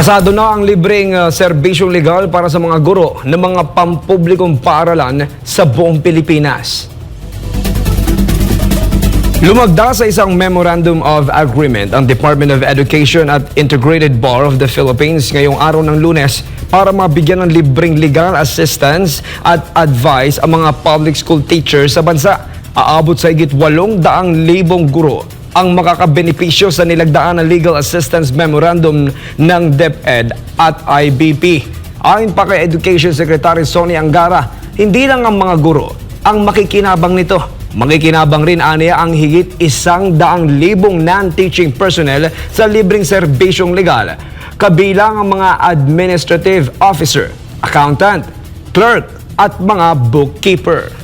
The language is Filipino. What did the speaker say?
Pasado na ang libreng serbisyong legal para sa mga guro ng mga pampublikong paaralan sa buong Pilipinas. Lumagda sa isang Memorandum of Agreement ang Department of Education at Integrated Bar of the Philippines ngayong araw ng Lunes para mabigyan ng libreng legal assistance at advice ang mga public school teachers sa bansa. Aabot sa higit 800,000 guro ang makakabenepisyo sa nilagdaan ng Legal Assistance Memorandum ng DepEd at IBP. Ayon pa kay Education Secretary Sonny Angara, hindi lang ang mga guro ang makikinabang nito. Makikinabang rin aniya ang higit 100,000 non-teaching personnel sa libreng serbisyong legal, kabilang ang mga administrative officer, accountant, clerk at mga bookkeeper.